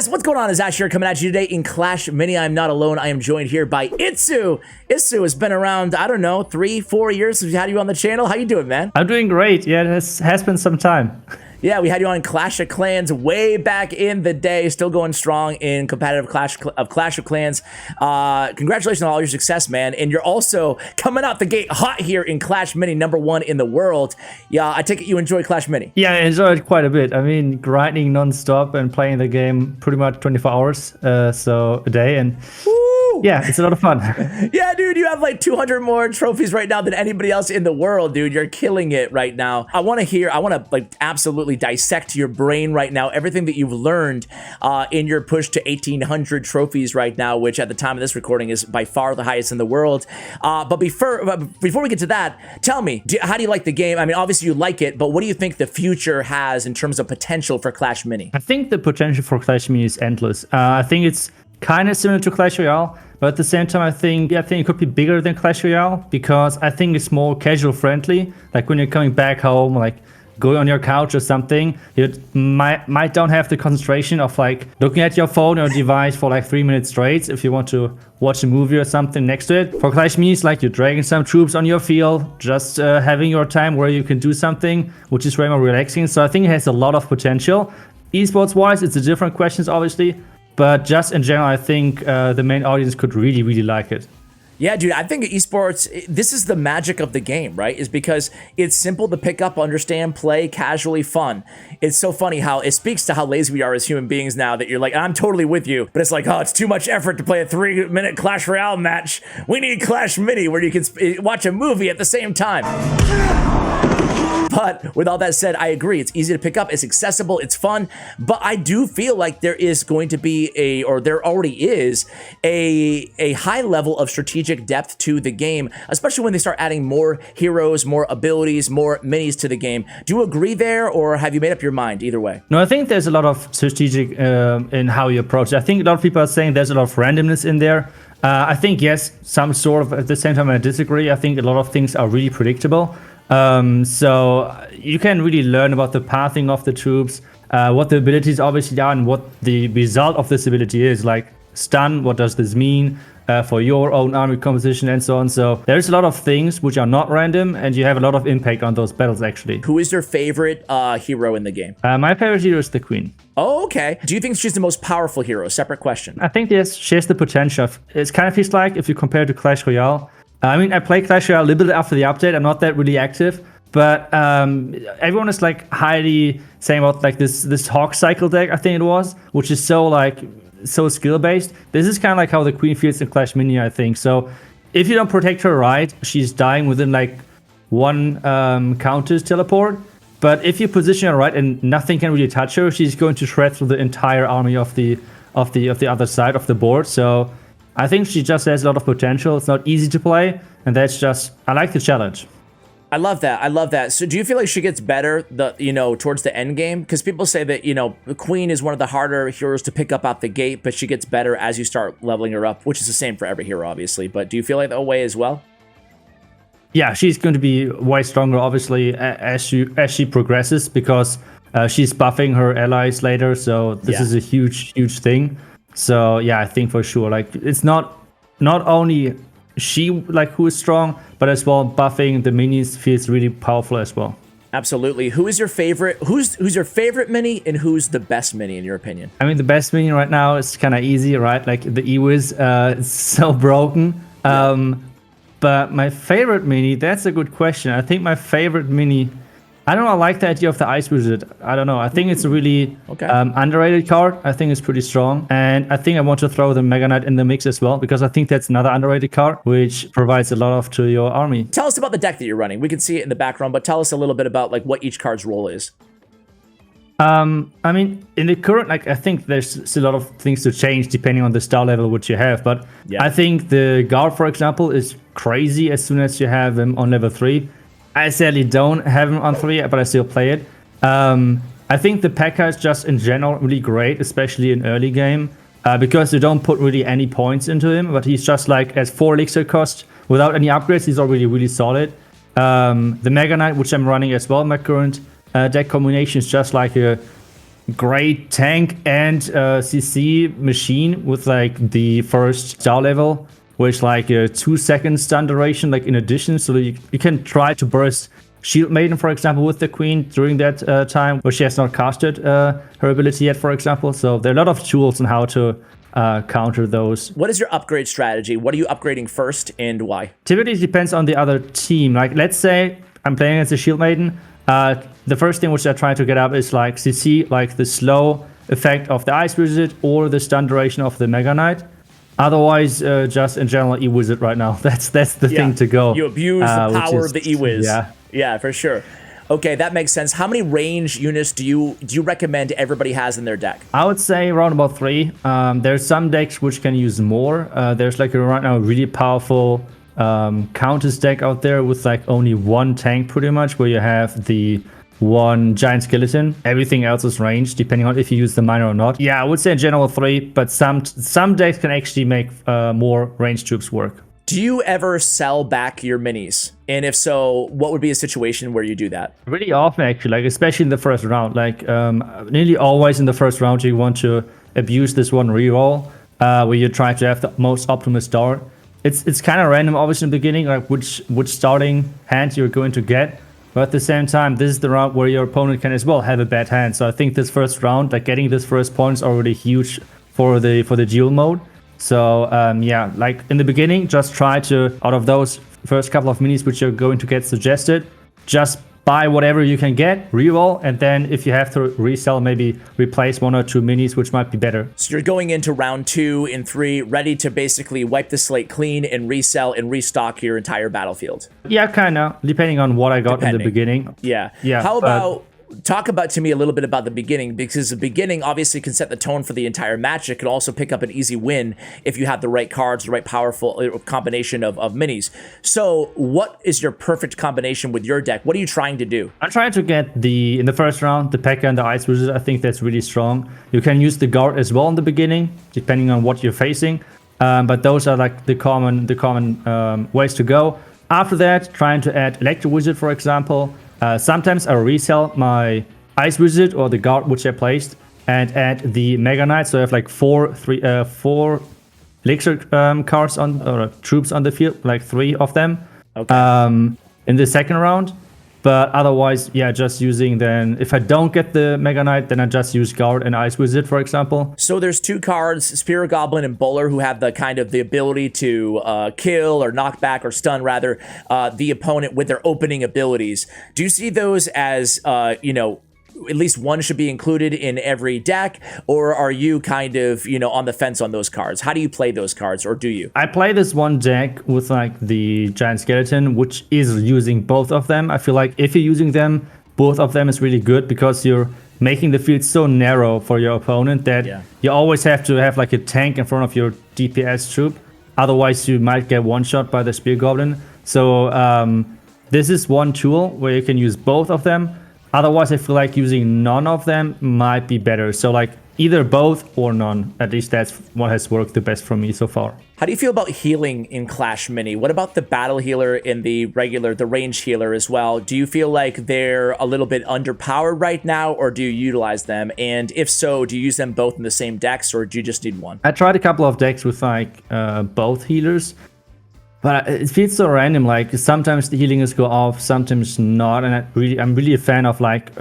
guys, what's going on? Is Ash here coming at you today in Clash Mini. I'm not alone. I am joined here by Itzu. Itzu has been around, I don't know, 3-4 years since we had you on the channel. How you doing, man? I'm doing great. Yeah, it has been some time. Yeah, we had you on Clash of Clans way back in the day, still going strong in competitive Clash of Clans. Congratulations on all your success, man. And you're also coming out the gate hot here in Clash Mini, #1 in the world. Yeah, I take it you enjoy Clash Mini. Yeah, I enjoyed it quite a bit. I mean, grinding non-stop and playing the game pretty much 24 hours so a day. And yeah, it's a lot of fun. Yeah, dude, you have like 200 more trophies right now than anybody else in the world, dude. You're killing it right now. I want to like absolutely dissect your brain right now, everything that you've learned in your push to 1,800 trophies right now, which at the time of this recording is by far the highest in the world. But before we get to that, tell me, how do you like the game? I mean, obviously you like it, but what do you think the future has in terms of potential for Clash Mini? I think the potential for Clash Mini is endless. I think it's kind of similar to Clash Royale, but at the same time, I think it could be bigger than Clash Royale because I think it's more casual friendly. Like when you're coming back home, like going on your couch or something, you might don't have the concentration of like looking at your phone or device for like 3 minutes straight if you want to watch a movie or something next to it. For Clash Mini, it's like you're dragging some troops on your field, just having your time where you can do something, which is very more relaxing. So I think it has a lot of potential. Esports-wise, it's a different question, obviously. But just in general, I think the main audience could really, really like it. Yeah, dude, I think esports, this is the magic of the game, right? Is because it's simple to pick up, understand, play, casually fun. It's so funny how it speaks to how lazy we are as human beings now that you're like, I'm totally with you, but it's like, oh, it's too much effort to play a 3-minute Clash Royale match. We need Clash Mini where you can watch a movie at the same time. But with all that said, I agree. It's easy to pick up. It's accessible. It's fun. But I do feel like there is going to be or there already is a high level of strategic depth to the game, especially when they start adding more heroes, more abilities, more minis to the game. Do you agree there, or have you made up your mind either way? No, I think there's a lot of strategic in how you approach it. I think a lot of people are saying there's a lot of randomness in there. I think, yes, some sort of. At the same time, I disagree. I think a lot of things are really predictable. So you can really learn about the pathing of the troops, what the abilities obviously are, and what the result of this ability is. Like stun, what does this mean for your own army composition and so on. So there's a lot of things which are not random, and you have a lot of impact on those battles actually. Who is your favorite hero in the game? My favorite hero is the Queen. Oh, okay. Do you think she's the most powerful hero? Separate question. I think yes, she has the potential. It kind of feels like if you compare it to Clash Royale. I mean, I played Clash Royale a little bit after the update. I'm not that really active, but everyone is like highly saying about like this Hawk cycle deck, I think it was, which is so skill based. This is kind of like how the Queen feels in Clash Mini, I think. So if you don't protect her right, she's dying within like one Countess teleport. But if you position her right and nothing can really touch her, she's going to shred through the entire army of the other side of the board. So I think she just has a lot of potential. It's not easy to play, and that's just, I like the challenge. I love that. I love that. So do you feel like she gets better towards the end game? Because people say that, the Queen is one of the harder heroes to pick up out the gate, but she gets better as you start leveling her up, which is the same for every hero, obviously. But do you feel like that way as well? Yeah, she's going to be way stronger, obviously, as she progresses, because she's buffing her allies later. So this is a huge, huge thing. So yeah, I think for sure, like it's not only she like who is strong, but as well buffing the minis feels really powerful as well. Absolutely. Who is your favorite? Who's your favorite mini, and who's the best mini in your opinion? I mean, the best mini right now is kind of easy, right? Like the E-Wiz, it's so broken. But my favorite mini, that's a good question. I think my favorite mini, I don't know, I like the idea of the Ice Wizard. I don't know. I think it's a really underrated card. I think it's pretty strong. And I think I want to throw the Mega Knight in the mix as well, because I think that's another underrated card, which provides a lot to your army. Tell us about the deck that you're running. We can see it in the background, but tell us a little bit about like what each card's role is. I mean, in the current, like, I think there's still a lot of things to change depending on the star level which you have. But I think the Guard, for example, is crazy as soon as you have him on level 3. I sadly don't have him on 3, but I still play it. I think the P.E.K.K.A. is just in general really great, especially in early game, because you don't put really any points into him, but he's just like as 4 elixir cost without any upgrades. He's already really solid. The Mega Knight, which I'm running as well in my current deck combination, is just like a great tank and CC machine with like the first star level, which like a 2-second stun duration, like in addition, so you can try to burst Shield Maiden, for example, with the Queen during that time, where she has not casted her ability yet, for example. So there are a lot of tools on how to counter those. What is your upgrade strategy? What are you upgrading first and why? Typically, it depends on the other team. Like, let's say I'm playing as a Shield Maiden. The first thing which I try to get up is like CC, like the slow effect of the Ice Wizard or the stun duration of the Mega Knight. Otherwise, just in general, E-Wizard right now. That's the thing to go. You abuse the power of the E-Wiz. Yeah, for sure. Okay, that makes sense. How many range units do you recommend everybody has in their deck? I would say around about 3. There's some decks which can use more. There's like right now a really powerful Countess deck out there with like only 1 tank pretty much, where you have the 1 giant skeleton. Everything else is ranged, depending on if you use the miner or not. Yeah, I would say in general 3, but some decks can actually make more ranged troops work. Do you ever sell back your minis? And if so, what would be a situation where you do that? Really often, actually, like especially in the first round. Like nearly always in the first round, you want to abuse this one reroll, where you try to have the most optimal start. It's kind of random, obviously, in the beginning, like which starting hand you're going to get. But at the same time, this is the round where your opponent can as well have a bad hand. So I think this first round, like getting this first point is already huge for the duel mode. So yeah, like in the beginning, just try to, out of those first couple of minis which you're going to get suggested, just buy whatever you can get, reroll, and then if you have to resell, maybe replace 1 or 2 minis, which might be better. So you're going into round 2 and 3, ready to basically wipe the slate clean and resell and restock your entire battlefield. Yeah, kind of, depending on what I got in the beginning. Yeah. Yeah. How about... Talk about to me a little bit about the beginning, because the beginning obviously can set the tone for the entire match. It can also pick up an easy win if you have the right cards, the right powerful combination of minis. So what is your perfect combination with your deck? What are you trying to do? I'm trying to get in the first round, the P.E.K.K.A. and the Ice Wizard. I think that's really strong. You can use the Guard as well in the beginning, depending on what you're facing. But those are like the common ways to go. After that, trying to add Electro Wizard, for example. Sometimes I resell my Ice Wizard or the Guard which I placed and add the Mega Knight, so I have like 4 Elixir cards or troops on the field, like 3 of them. Okay. In the second round. But otherwise, yeah, just using then, if I don't get the Mega Knight, then I just use Guard and Ice Wizard, for example. So there's 2 cards, Spear Goblin and Bowler, who have the kind of the ability to kill or knock back or stun, rather, the opponent with their opening abilities. Do you see those as, you know, at least one should be included in every deck, or are you kind of, you know, on the fence on those cards? How do you play those cards, or do you? I play this one deck with like the giant skeleton, which is using both of them. I feel like if you're using them, both of them is really good, because you're making the field so narrow for your opponent that you always have to have like a tank in front of your DPS troop. Otherwise, you might get one shot by the Spear Goblin. So this is one tool where you can use both of them. Otherwise, I feel like using none of them might be better. So like either both or none. At least that's what has worked the best for me so far. How do you feel about healing in Clash Mini? What about the battle healer and the range healer as well? Do you feel like they're a little bit underpowered right now, or do you utilize them? And if so, do you use them both in the same decks, or do you just need one? I tried a couple of decks with like both healers. But it feels so random, like sometimes the healing is go off, sometimes not, and I'm really a fan of like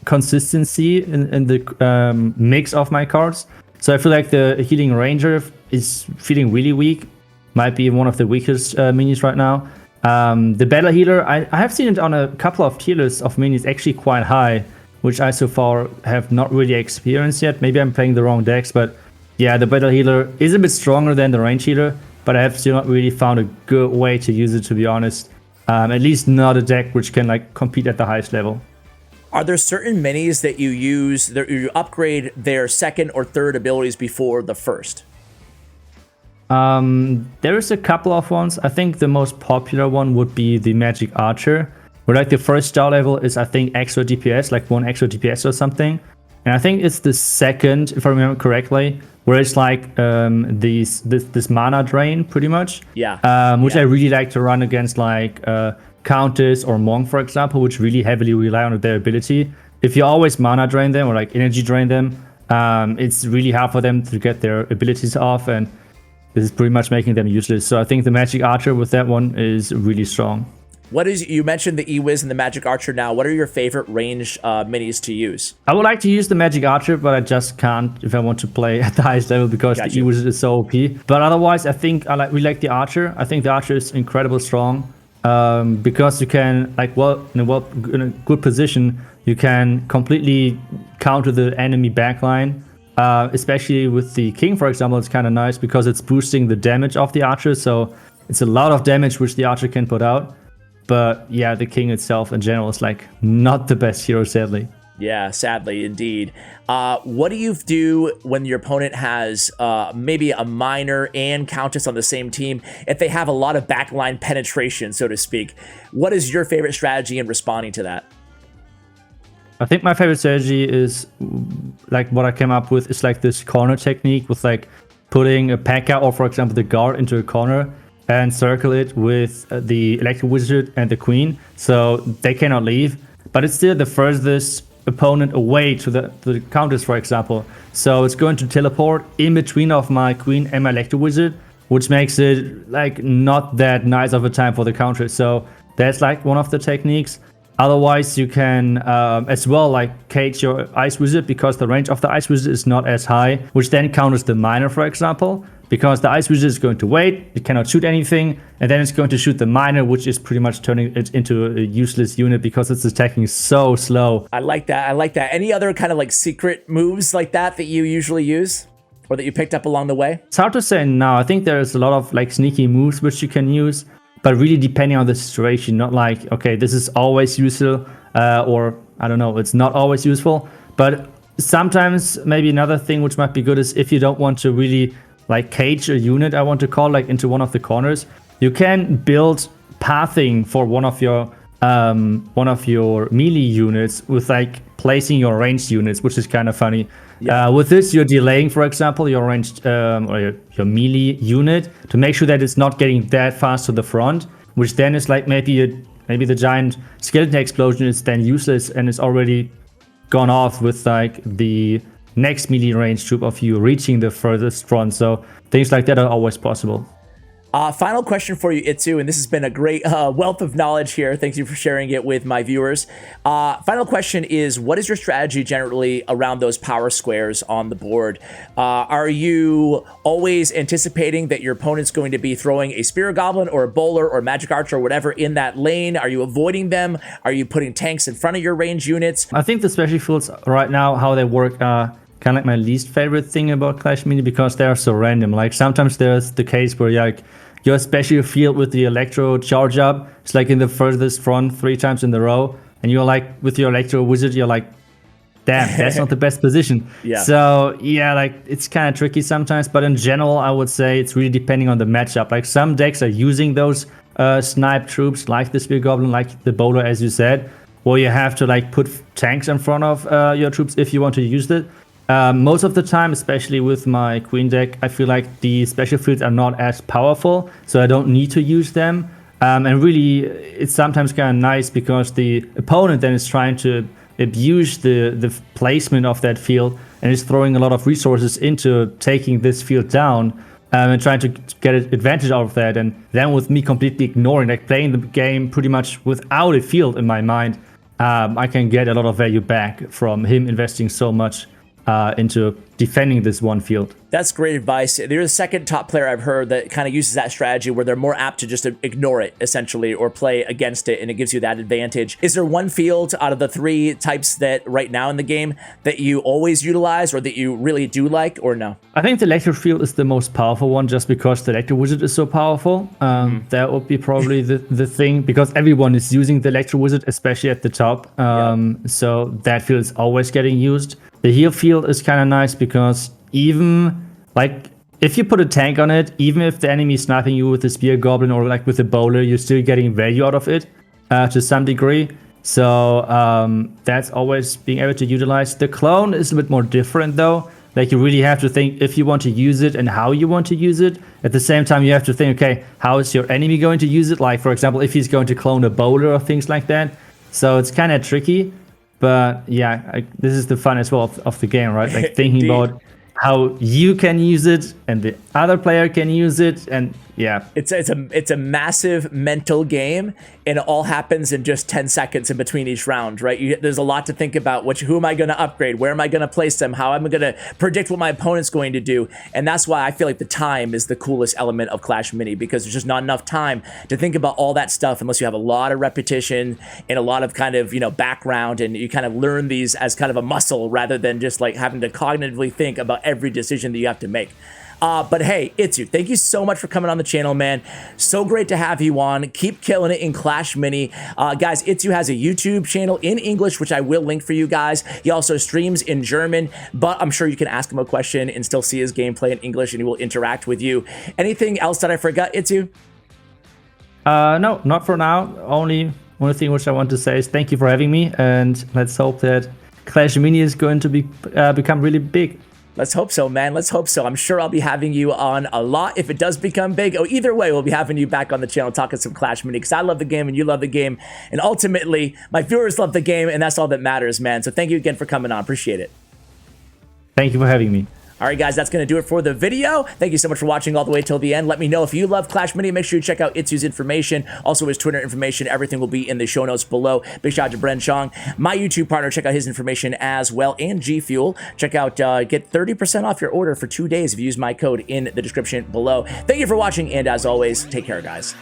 consistency in the mix of my cards. So I feel like the healing ranger is feeling really weak, might be one of the weakest minis right now. The battle healer, I have seen it on a couple of tier lists of minis actually quite high, which I so far have not really experienced yet. Maybe I'm playing the wrong decks, but yeah, the battle healer is a bit stronger than the range healer. But I have still not really found a good way to use it, to be honest. At least not a deck which can like compete at the highest level. Are there certain minis that you use, that you upgrade their second or third abilities before the first? There's a couple of ones. I think the most popular one would be the Magic Archer, where like the first star level is, I think, extra DPS, like 1 extra DPS or something. And I think it's the second, if I remember correctly, where it's like this mana drain, pretty much. Yeah. Which I really like to run against like Countess or Monk, for example, which really heavily rely on their ability. if you always mana drain them or like energy drain them, it's really hard for them to get their abilities off, and this is pretty much making them useless. So I think the Magic Archer with that one is really strong. You mentioned the E-Wiz and the Magic Archer now. What are your favorite range minis to use? I would like to use the Magic Archer, but I just can't if I want to play at the highest level because the E-Wiz is so OP. But otherwise, I think we like the Archer. I think the Archer is incredibly strong because you can, in a good position, you can completely counter the enemy backline. Especially with the King, for example, it's kind of nice because it's boosting the damage of the Archer. So it's a lot of damage which the Archer can put out. But yeah, the King itself in general is like not the best hero, sadly. Yeah, sadly, indeed. What do you do when your opponent has maybe a Miner and Countess on the same team? If they have a lot of backline penetration, so to speak, what is your favorite strategy in responding to that? I think my favorite strategy is like what I came up with is like this corner technique with like putting a P.E.K.K.A. or for example the guard into a corner and circle it with the Electro Wizard and the Queen, so they cannot leave. But it's still the furthest opponent away to the Countess, for example. So it's going to teleport in between of my Queen and my Electro Wizard, which makes it like not that nice of a time for the Countess. So that's like one of the techniques. Otherwise, you can as well like cage your Ice Wizard because the range of the Ice Wizard is not as high, which then counters the Miner, for example. Because the Ice Wizard is going to wait, it cannot shoot anything, and then it's going to shoot the Miner, which is pretty much turning it into a useless unit because it's attacking so slow. I like that. I like that. Any other kind of like secret moves like that you usually use? Or that you picked up along the way? It's hard to say now. I think there's a lot of like sneaky moves which you can use, but really depending on the situation. Not like, okay, this is always useful, or I don't know, it's not always useful. But sometimes maybe another thing which might be good is if you don't want to really like cage a unit, I want to call, like into one of the corners, you can build pathing for one of your melee units with like placing your ranged units, which is kind of funny. Yeah. With this, you're delaying, for example, your ranged or your melee unit to make sure that it's not getting that fast to the front, which then is like maybe the giant skeleton explosion is then useless and it's already gone off with like the next melee range troop of you reaching the furthest front. So things like that are always possible. Final question for you, Itzu, and this has been a great wealth of knowledge here. Thank you for sharing it with my viewers. Final question is, what is your strategy generally around those power squares on the board? Are you always anticipating that your opponent's going to be throwing a Spear Goblin or a Bowler or Magic Archer or whatever in that lane? Are you avoiding them? Are you putting tanks in front of your range units? I think the special fields right now, how they work, are kind of like my least favorite thing about Clash Mini because they are so random. Like sometimes there's the case where like your special field with the Electro charge up, it's like in the furthest front 3 times in a row, and you're like with your Electro Wizard, you're like, damn, that's not the best position. Yeah. So yeah, like it's kind of tricky sometimes, but in general, I would say it's really depending on the matchup. Like some decks are using those snipe troops, like the Spear Goblin, like the Bowler, as you said, where you have to like put tanks in front of your troops if you want to use it. Most of the time, especially with my Queen deck, I feel like the special fields are not as powerful, so I don't need to use them. And really, it's sometimes kind of nice because the opponent then is trying to abuse the placement of that field and is throwing a lot of resources into taking this field down and trying to get advantage out of that. And then with me completely ignoring, like playing the game pretty much without a field in my mind, I can get a lot of value back from him investing so much into defending this one field. That's great advice. There's a second top player I've heard that kind of uses that strategy where they're more apt to just ignore it, essentially, or play against it, and it gives you that advantage. Is there one field out of the 3 types that right now in the game that you always utilize or that you really do like, or no? I think the Electro field is the most powerful one just because the Electro Wizard is so powerful. That would be probably the thing, because everyone is using the Electro Wizard, especially at the top. So that field is always getting used. The heal field is kind of nice because even like if you put a tank on it, even if the enemy is sniping you with the Spear Goblin or like with the Bowler, you're still getting value out of it to some degree. So that's always being able to utilize. The clone is a bit more different though. Like you really have to think if you want to use it and how you want to use it. At the same time, you have to think, okay, how is your enemy going to use it? Like for example, if he's going to clone a Bowler or things like that. So it's kind of tricky. But yeah, this is the fun as well of the game, right? Like thinking Indeed. about how you can use it and the other player can use it, and yeah, it's a massive mental game, and it all happens in just 10 seconds in between each round, right? There's a lot to think about. Who am I going to upgrade? Where am I going to place them? How am I going to predict what my opponent's going to do? And that's why I feel like the time is the coolest element of Clash Mini, because there's just not enough time to think about all that stuff unless you have a lot of repetition and a lot of kind of, background, and you kind of learn these as kind of a muscle rather than just like having to cognitively think about every decision that you have to make. But hey, Itzu, thank you so much for coming on the channel, man. So great to have you on. Keep killing it in Clash Mini. Guys, Itzu has a YouTube channel in English, which I will link for you guys. He also streams in German, but I'm sure you can ask him a question and still see his gameplay in English, and he will interact with you. Anything else that I forgot, Itzu? No, not for now. Only one thing which I want to say is thank you for having me, and let's hope that Clash Mini is going to become really big. Let's hope so, man. Let's hope so. I'm sure I'll be having you on a lot if it does become big. Oh, either way, we'll be having you back on the channel talking some Clash Mini, because I love the game and you love the game. And ultimately, my viewers love the game, and that's all that matters, man. So thank you again for coming on. Appreciate it. Thank you for having me. All right, guys, that's going to do it for the video. Thank you so much for watching all the way till the end. Let me know if you love Clash Mini. Make sure you check out Itzu's information. Also, his Twitter information. Everything will be in the show notes below. Big shout out to Bren Chong, my YouTube partner. Check out his information as well, and GFUEL. Check out, get 30% off your order for 2 days if you use my code in the description below. Thank you for watching, and as always, take care, guys.